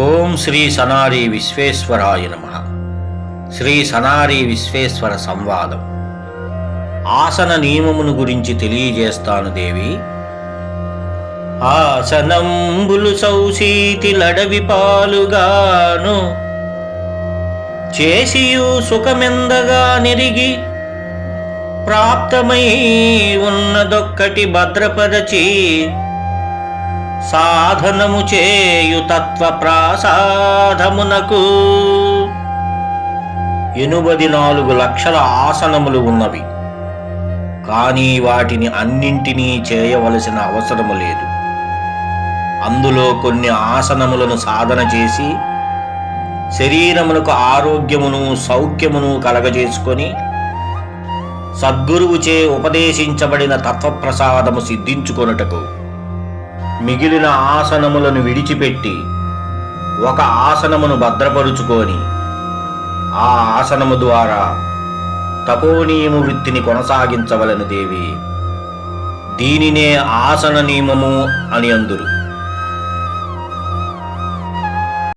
ఓం శ్రీ సనారి విశ్వేశ్వరాయ నమః. శ్రీ సనారి విశ్వేశ్వర సంవాదం. ఆసన నియమమును గురించి తెలియజేస్తాను దేవి. ఆసనంబులు సౌశీతి లడవి పాలుగాను చేసియు సుఖమెందగా నెరిగి ప్రాప్తమై ఉన్నదొక్కటి భద్రపరచి సాధనము చేయు తత్వ ప్రాసాదమునకు 84 లక్షల ఆసనములు ఉన్నవి. కానీ వాటిని అన్నింటినీ చేయవలసిన అవసరము లేదు. అందులో కొన్ని ఆసనములను సాధన చేసి శరీరమునకు ఆరోగ్యమును సౌఖ్యమును కలగజేసుకొని సద్గురువుచే ఉపదేశించబడిన తత్వప్రసాదము సిద్ధించుకొనుటకు మిగిలిన ఆసనములను విడిచిపెట్టి ఒక ఆసనమును భద్రపరుచుకొని ఆ ఆసనము ద్వారా తపోనియము వృత్తిని కొనసాగించవలెను దేవి. దీనినే ఆసన నియమము అని అందురు.